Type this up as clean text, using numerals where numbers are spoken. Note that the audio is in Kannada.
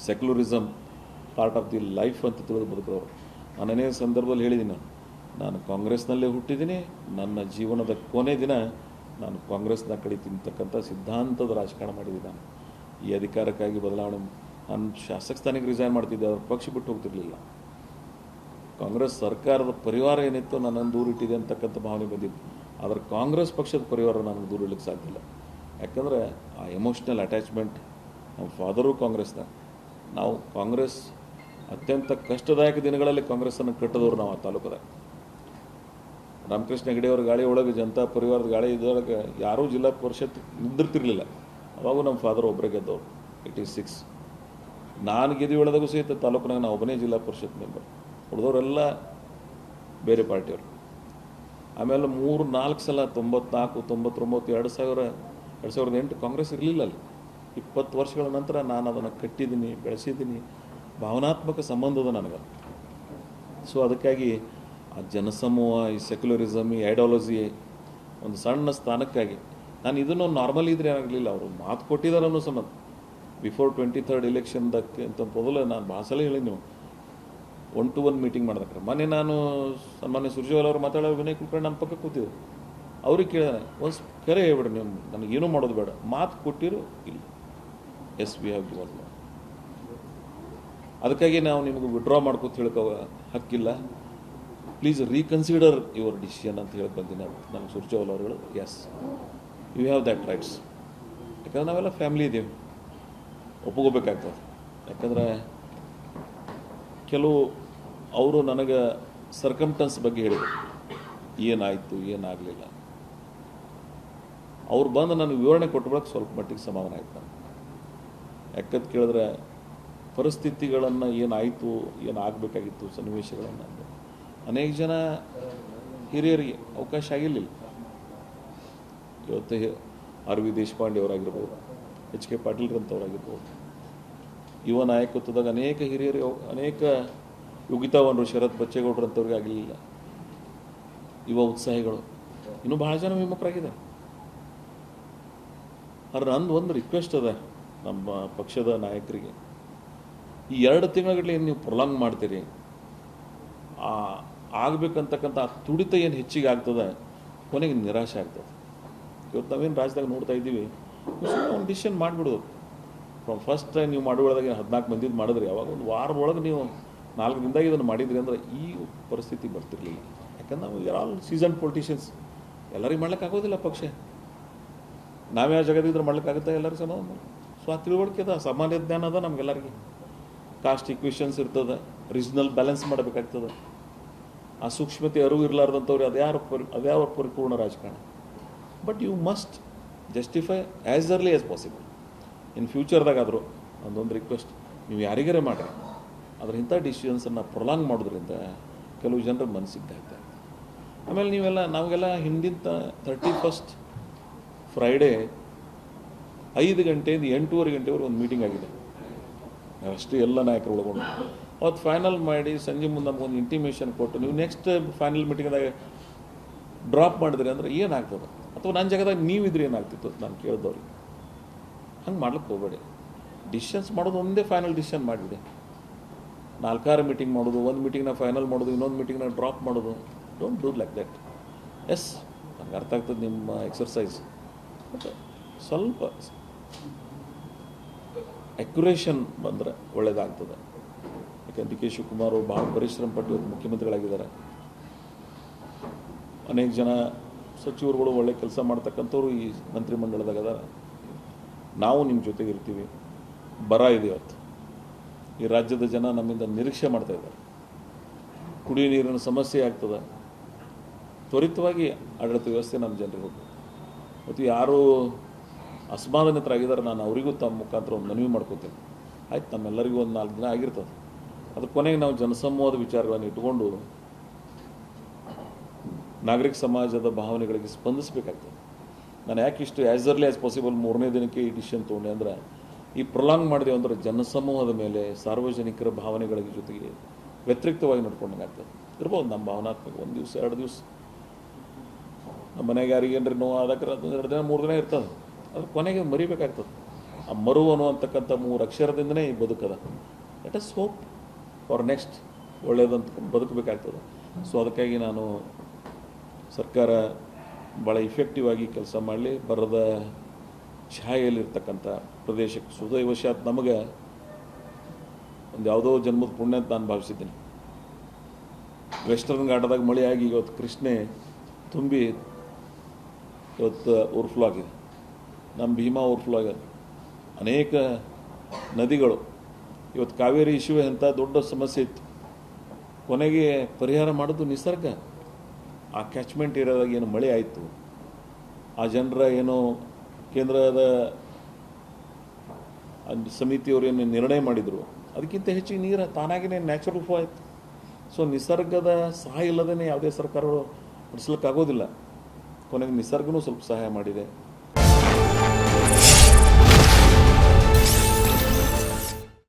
Secularism part of the life ಅಂತ ತಿಳಿದು ಬದುಕೋರು. ನಾನು ಅನೇಕ ಸಂದರ್ಭದಲ್ಲಿ ಹೇಳಿದ್ದೀನಿ, ನಾನು ಕಾಂಗ್ರೆಸ್ನಲ್ಲೇ ಹುಟ್ಟಿದ್ದೀನಿ, ನನ್ನ ಜೀವನದ ಕೊನೆ ದಿನ ನಾನು ಕಾಂಗ್ರೆಸ್ನ ಕಡಿತಕ್ಕಂಥ ಸಿದ್ಧಾಂತದ ರಾಜಕಾರಣ ಮಾಡಿದ್ದೀನಿ. ನಾನು ಈ ಅಧಿಕಾರಕ್ಕಾಗಿ ಬದಲಾವಣೆ, ನಾನು ಶಾಸಕ ಸ್ಥಾನಕ್ಕೆ ರಿಸೈನ್ ಮಾಡ್ತಿದ್ದೆ, ಅವ್ರ ಪಕ್ಷ ಬಿಟ್ಟು ಹೋಗ್ತಿರ್ಲಿಲ್ಲ. ಕಾಂಗ್ರೆಸ್ ಸರ್ಕಾರದ ಪರಿವಾರ ಏನಿತ್ತು ನನ್ನನ್ನು ದೂರ ಇಟ್ಟಿದೆ ಅಂತಕ್ಕಂಥ ಭಾವನೆ ಬಂದಿತ್ತು. ಆದರೆ ಕಾಂಗ್ರೆಸ್ ಪಕ್ಷದ ಪರಿವಾರ ನನಗೆ ದೂರ ಇಡಲಿಕ್ಕೆ ಸಾಧ್ಯ ಇಲ್ಲ. ಯಾಕಂದರೆ ಆ ಎಮೋಷ್ನಲ್ ಅಟ್ಯಾಚ್ಮೆಂಟ್, ನಮ್ಮ ಫಾದರು ಕಾಂಗ್ರೆಸ್ನ, ನಾವು ಕಾಂಗ್ರೆಸ್ ಅತ್ಯಂತ ಕಷ್ಟದಾಯಕ ದಿನಗಳಲ್ಲಿ ಕಾಂಗ್ರೆಸ್ಸನ್ನು ಕಟ್ಟಿದವರು ನಾವು ಆ ತಾಲೂಕದಾಗ. ರಾಮಕೃಷ್ಣ ಹೆಗಡೆ ಅವ್ರ ಗಾಳಿ ಒಳಗೆ ಜನತಾ ಪರಿವಾರದ ಗಾಳಿ ಇದರೊಳಗೆ ಯಾರೂ ಜಿಲ್ಲಾ ಪರಿಷತ್ ನಿಂದಿರ್ತಿರ್ಲಿಲ್ಲ. ಅವಾಗೂ ನಮ್ಮ ಫಾದರ್ ಒಬ್ಬರೇ ಗೆದ್ದವರು 86. ನಾನು ಗೆದ್ದು ಒಳದಾಗೂ ಸಹಿತ ತಾಲೂಕಿನಾಗ ನಾವು ಒಬ್ಬನೇ ಜಿಲ್ಲಾ ಪರಿಷತ್ ಮೆಂಬರ್, ಉಳಿದವರೆಲ್ಲ ಬೇರೆ ಪಾರ್ಟಿಯವರು. ಆಮೇಲೆ 3-4 ಸಲ 94, 99, 2008 ಕಾಂಗ್ರೆಸ್ ಇರಲಿಲ್ಲ ಅಲ್ಲಿ. 20 ವರ್ಷಗಳ ನಂತರ ನಾನು ಅದನ್ನು ಕಟ್ಟಿದ್ದೀನಿ, ಬೆಳೆಸಿದ್ದೀನಿ. ಭಾವನಾತ್ಮಕ ಸಂಬಂಧದ ನನಗೆ. ಸೊ ಅದಕ್ಕಾಗಿ ಆ ಜನಸಮೂಹ, ಈ ಸೆಕ್ಯುಲರಿಸಮ್, ಈ ಐಡಿಯಾಲಜಿ ಒಂದು ಸಣ್ಣ ಸ್ಥಾನಕ್ಕಾಗಿ ನಾನು ಇದನ್ನು ನಾರ್ಮಲ್ ಇದ್ರೆ ಏನಾಗಲಿಲ್ಲ. ಅವರು ಮಾತು ಕೊಟ್ಟಿದ್ದಾರೆ ಅನ್ನೋ ಸಂಬಂಧ. ಬಿಫೋರ್ 23rd ಎಲೆಕ್ಷನ್ದಕ್ಕೆ ಅಂತ ಮೊದಲು ನಾನು ಭಾಳ ಸಲ ಹೇಳಿ, ನೀವು 1-to-1 ಮೀಟಿಂಗ್ ಮಾಡಿದ್ರೆ ಮೊನ್ನೆ ನಾನು ಸನ್ಮಾನ್ಯ ಸುರ್ಜೇವಾಲ ಅವರು ಮಾತಾಡೋ ವಿನಯ್ ಕುಲಕರ್ಣಿ ನನ್ನ ಪಕ್ಕ ಕೂತಿದ್ರು. ಅವ್ರಿಗೆ ಕೇಳಿದಾನೆ, ಒಂದು ಕರೆ ಹೇಳ್ಬಿಡ್ರಿ, ನೀವು ನನಗೇನು ಮಾಡೋದು ಬೇಡ, ಮಾತು ಕೊಟ್ಟಿರು ಇಲ್ಲ. Yes we have given. ಅದಕ್ಕಾಗಿ ನಾವು ನಿಮಗೆ ವಿಡ್ರಾ ಮಾಡ್ಕೊತ ಹೇಳ್ಕೋ ಹಕ್ಕಿಲ್ಲ, ಪ್ಲೀಸ್ ರೀಕನ್ಸಿಡರ್ ಯುವರ್ ಡಿಸಿಷನ್ ಅಂತ ಹೇಳಿ ಬಂದಿನಿ. ನಮ್ಮ ಸುರ್ಜೇವಾಲ ಅವರು ಹೇಳೋದು, yes you have that rights. ಯಾಕಂದ್ರೆ ನಾವೆಲ್ಲ ಫ್ಯಾಮಿಲಿ ಇದ್ದೀವಿ, ಒಪ್ಕೋಬೇಕಾಗ್ತದೆ. ಯಾಕಂದರೆ ಕೆಲವು ಅವರು ನನಗೆ ಸರ್ಕಮ್ಟನ್ಸ್ ಬಗ್ಗೆ ಹೇಳಿದರು, ಏನಾಯಿತು ಏನಾಗಲಿಲ್ಲ. ಅವ್ರು ಬಂದು ನನಗೆ ವಿವರಣೆ ಕೊಟ್ಬಿಡಕ್ಕೆ ಸ್ವಲ್ಪ ಮಟ್ಟಿಗೆ ಸಮಾಧಾನ ಆಯ್ತು ನನಗೆ. ಯಾಕಂತ ಕೇಳಿದ್ರೆ ಪರಿಸ್ಥಿತಿಗಳನ್ನು ಏನಾಯಿತು, ಏನಾಗಬೇಕಾಗಿತ್ತು, ಸನ್ನಿವೇಶಗಳನ್ನು ಅನೇಕ ಜನ ಹಿರಿಯರಿಗೆ ಅವಕಾಶ ಆಗಿರಲಿಲ್ಲ. ಇವತ್ತು ಆರ್ ವಿ ದೇಶಪಾಂಡೆ ಅವರಾಗಿರ್ಬೋದು, ಎಚ್ ಕೆ ಪಾಟೀಲ್ರಂಥವರಾಗಿರ್ಬೋದು, ಯುವ ನಾಯಕತ್ವದಾಗ ಅನೇಕ ಹಿರಿಯರು, ಅನೇಕ ಯೋಗಿತಾವನರು, ಶರತ್ ಬಚ್ಚೇಗೌಡರಂಥವ್ರಿಗೆ ಆಗಲಿಲ್ಲ. ಯುವ ಉತ್ಸಾಹಿಗಳು ಇನ್ನೂ ಭಾಳ ಜನ ವಿಮುಖರಾಗಿದ್ದಾರೆ. ಆದ್ರೆ ನಂದು ಒಂದು ರಿಕ್ವೆಸ್ಟ್ ಅದ ನಮ್ಮ ಪಕ್ಷದ ನಾಯಕರಿಗೆ, ಈ 2 ತಿಂಗಳ ಏನು ನೀವು ಪ್ರೊಲಾಂಗ್ ಮಾಡ್ತೀರಿ, ಆಗಬೇಕಂತಕ್ಕಂಥ ತುಡಿತ ಏನು ಹೆಚ್ಚಿಗೆ ಆಗ್ತದೆ, ಕೊನೆಗೆ ನಿರಾಶೆ ಆಗ್ತದೆ. ಇವತ್ತು ನಾವೇನು ರಾಜ್ಯದಾಗ ನೋಡ್ತಾ ಇದ್ದೀವಿ, ಒಂದು ಡಿಸಿಷನ್ ಮಾಡಿಬಿಡೋದು. ಫ್ರಮ್ ಫಸ್ಟ್ ಟೈಮ್ ನೀವು ಮಾಡುವಾಗ 14 ಮಂದಿದ್ದು ಮಾಡಿದ್ರಿ, ಅವಾಗ ಒಂದು ವಾರದೊಳಗೆ ನೀವು 4 ದಿನದಾಗ ಇದನ್ನು ಮಾಡಿದ್ರಿ ಅಂದ್ರೆ ಈ ಪರಿಸ್ಥಿತಿ ಬರ್ತಿರ್ಲಿಲ್ಲ. ಯಾಕಂದ್ರೆ ನಾವು ಆಲ್ ಸೀಸನ್ ಪೊಲಿಟಿಷಿಯನ್ಸ್, ಎಲ್ಲರಿಗೂ ಮಾಡ್ಲಿಕ್ಕಾಗೋದಿಲ್ಲ ಪಕ್ಷ. ನಾವ್ಯಾವ ಜಗತ್ತಿದ್ರೆ ಮಾಡ್ಲಿಕ್ಕಾಗುತ್ತೆ ಎಲ್ಲರಿಗೂ ಸಮ. ಸೊ ಆ ತಿಳುವಳಿಕೆ ಅದ, ಸಾಮಾನ್ಯ ಜ್ಞಾನ ಅದ ನಮಗೆಲ್ಲರಿಗೆ. ಕಾಸ್ಟ್ ಇಕ್ವೇಷನ್ಸ್ ಇರ್ತದೆ, ರೀಜ್ನಲ್ ಬ್ಯಾಲೆನ್ಸ್ ಮಾಡಬೇಕಾಗ್ತದೆ. ಆ ಸೂಕ್ಷ್ಮತೆ ಅರಿವು ಇರಲಾರ್ದಂಥವ್ರು ಅದ್ಯಾವ ಪರಿಪೂರ್ಣ ರಾಜಕಾರಣ. But you must justify as early as possible. In ಫ್ಯೂಚರ್ದಾಗಾದರೂ ಒಂದೊಂದು ರಿಕ್ವೆಸ್ಟ್, ನೀವು ಯಾರಿಗಾರೇ ಮಾಡಿರಿ, ಆದರೆ ಇಂಥ ಡಿಸಿಷನ್ಸನ್ನು ಪ್ರೊಲಾಂಗ್ ಮಾಡೋದ್ರಿಂದ ಕೆಲವು ಜನರ ಮನಸ್ಸಿಗೆ ಗಾಯ. ಆಮೇಲೆ ನೀವೆಲ್ಲ ನಮಗೆಲ್ಲ ಹಿಂದಿನ 31st ಫ್ರೈಡೇ 5 ಗಂಟೆಯಿಂದ 8:30 ಗಂಟೆವರೆಗೆ ಒಂದು ಮೀಟಿಂಗ್ ಆಗಿದೆ. ಅಷ್ಟು ಎಲ್ಲ ನಾಯಕರು ಒಳಗೊಂಡು ಅವತ್ತು ಫೈನಲ್ ಮಾಡಿ ಸಂಜೆ ಮುಂದೆ ನಮಗೊಂದು ಇಂಟಿಮೇಷನ್ ಕೊಟ್ಟು, ನೀವು ನೆಕ್ಸ್ಟ್ ಫೈನಲ್ ಮೀಟಿಂಗ್ದಾಗ ಡ್ರಾಪ್ ಮಾಡಿದ್ರಿ ಅಂದ್ರೆ ಏನಾಗ್ತದೆ, ಅಥವಾ ನನ್ನ ಜಾಗದಾಗ ನೀವಿದ್ರೆ ಏನಾಗ್ತಿತ್ತು ನಾನು ಕೇಳಿದವ್ರಿಗೆ. ಹಂಗೆ ಮಾಡ್ಲಿಕ್ಕೆ ಹೋಗಬೇಡಿ. ಡಿಸಿಷನ್ಸ್ ಮಾಡೋದು ಒಂದೇ ಫೈನಲ್ ಡಿಸಿಷನ್ ಮಾಡಿಬಿಡಿ. 4 ಮೀಟಿಂಗ್ ಮಾಡೋದು, ಒಂದು ಮೀಟಿಂಗ್ನ ಫೈನಲ್ ಮಾಡೋದು, ಇನ್ನೊಂದು ಮೀಟಿಂಗ್ನ ಡ್ರಾಪ್ ಮಾಡೋದು, don't do like that. Yes, ನನಗೆ ಅರ್ಥ ಆಗ್ತದೆ ನಿಮ್ಮ ಎಕ್ಸರ್ಸೈಸ್, ಬಟ್ ಸ್ವಲ್ಪ ಅಕ್ಯುರೇಷನ್ ಬಂದರೆ ಒಳ್ಳೆಯದಾಗ್ತದೆ. ಯಾಕಂದ್ರೆ ಡಿ ಕೆ ಶಿವಕುಮಾರ್ ಅವರು ಭಾಳ ಪರಿಶ್ರಮ ಪಟ್ಟು ಮುಖ್ಯಮಂತ್ರಿಗಳಾಗಿದ್ದಾರೆ. ಅನೇಕ ಜನ ಸಚಿವರುಗಳು ಒಳ್ಳೆ ಕೆಲಸ ಮಾಡ್ತಕ್ಕಂಥವ್ರು ಈ ಮಂತ್ರಿಮಂಡಲದಾಗ ಅದಾರ. ನಾವು ನಿಮ್ಮ ಜೊತೆಗೆ ಇರ್ತೀವಿ. ಬರ ಇದೆ ಇವತ್ತು, ಈ ರಾಜ್ಯದ ಜನ ನಮ್ಮಿಂದ ನಿರೀಕ್ಷೆ ಮಾಡ್ತಾ ಇದ್ದಾರೆ. ಕುಡಿಯೋ ನೀರಿನ ಸಮಸ್ಯೆ ಆಗ್ತದೆ. ತ್ವರಿತವಾಗಿ ಆಡಳಿತ ವ್ಯವಸ್ಥೆ ನಮ್ಮ ಜನರಿಗೆ ಹೋಗ್ತದೆ. ಮತ್ತು ಯಾರು ಅಸಮಾಧಾನಿತರಾಗಿದ್ದಾರೆ, ನಾನು ಅವರಿಗೂ ತಮ್ಮ ಮುಖಾಂತರ ಒಂದು ಮನವಿ ಮಾಡ್ಕೋತೀನಿ. ಆಯ್ತು, ನಮ್ಮೆಲ್ಲರಿಗೂ ಒಂದು 4 ದಿನ ಆಗಿರ್ತದೆ. ಅದ್ರ ಕೊನೆಗೆ ನಾವು ಜನಸಮೂಹದ ವಿಚಾರಗಳನ್ನು ಇಟ್ಕೊಂಡು ನಾಗರಿಕ ಸಮಾಜದ ಭಾವನೆಗಳಿಗೆ ಸ್ಪಂದಿಸಬೇಕಾಗ್ತದೆ. ನಾನು ಯಾಕೆ ಇಷ್ಟು ಆ್ಯಸ್ ಅರ್ಲಿ ಆ್ಯಸ್ ಪಾಸಿಬಲ್ 3ನೇ ದಿನಕ್ಕೆ ಈ ಡಿಸಿಷನ್ ತೊಗೊಂಡೆ ಅಂದರೆ, ಈ ಪ್ರೊಲಾಂಗ್ ಮಾಡಿದೆವು ಅಂದರೆ ಜನಸಮೂಹದ ಮೇಲೆ ಸಾರ್ವಜನಿಕರ ಭಾವನೆಗಳ ಜೊತೆಗೆ ವ್ಯತಿರಿಕ್ತವಾಗಿ ನಡ್ಕೊಂಡಂಗೆ ಆಗ್ತದೆ. ಇರ್ಬೋದು ನಮ್ಮ ಭಾವನಾತ್ಮಕ 1 ದಿವಸ 2 ದಿವಸ ನಮ್ಮ ಮನೆಗೆ ಯಾರಿಗೇನ್ರಿ ನೋವು ಅದಕ್ಕೆ 2 ದಿನ 3 ದಿನ ಇರ್ತದೆ. ಅದ್ರ ಕೊನೆಗೆ ಮರಿಬೇಕಾಗ್ತದೆ. ಆ ಮರು ಅನ್ನುವಂತಕ್ಕಂಥ 3 ಅಕ್ಷರದಿಂದನೇ ಈ ಬದುಕದ. Let us hope for next ಒಳ್ಳೆಯದಂತ ಬದುಕಬೇಕಾಗ್ತದೆ. ಸೊ ಅದಕ್ಕಾಗಿ ನಾನು ಸರ್ಕಾರ ಭಾಳ ಇಫೆಕ್ಟಿವ್ ಆಗಿ ಕೆಲಸ ಮಾಡಲಿ. ಬರದ ಛಾಯೆಯಲ್ಲಿರ್ತಕ್ಕಂಥ ಪ್ರದೇಶಕ್ಕೆ ಸುದೈವಶಾತ್ ನಮಗೆ ಒಂದು ಯಾವುದೋ ಜನ್ಮದ ಪುಣ್ಯ ಅಂತ ನಾನು ಭಾವಿಸಿದ್ದೀನಿ. ವೆಸ್ಟರ್ನ್ ಘಾಟದಾಗ ಮಳೆ ಆಗಿ ಇವತ್ತು ಕೃಷ್ಣೆ ತುಂಬಿ ಇವತ್ತು ಓವರ್ಫ್ಲೋ ಆಗಿದೆ. ನಮ್ಮ ಭೀಮಾ ಓವರ್ಫ್ಲೋ ಆಗಿದೆ. ಅನೇಕ ನದಿಗಳು ಇವತ್ತು ಕಾವೇರಿ ಇಶ್ಯೂ ಅಂತ ದೊಡ್ಡ ಸಮಸ್ಯೆ ಇತ್ತು. ಕೊನೆಗೆ ಪರಿಹಾರ ಮಾಡೋದು ನಿಸರ್ಗ. ಆ ಕ್ಯಾಚ್ಮೆಂಟ್ ಏರಿಯಾದಾಗ ಏನು ಮಳೆ ಆಯಿತು, ಆ ಜನರ ಏನೋ ಕೇಂದ್ರದ ಸಮಿತಿಯವರು ಏನು ನಿರ್ಣಯ ಮಾಡಿದರು, ಅದಕ್ಕಿಂತ ಹೆಚ್ಚಿಗೆ ನೀರು ತಾನಾಗಿಯೇ ನ್ಯಾಚುರಲ್ ಫ್ಲೋ ಆಯಿತು. ಸೊ ನಿಸರ್ಗದ ಸಹಾಯ ಇಲ್ಲದೇ ಯಾವುದೇ ಸರ್ಕಾರಗಳು ನಡೆಸಲಿಕ್ಕಾಗೋದಿಲ್ಲ. ಕೊನೆಗೆ ನಿಸರ್ಗನೂ ಸ್ವಲ್ಪ ಸಹಾಯ ಮಾಡಿದೆ.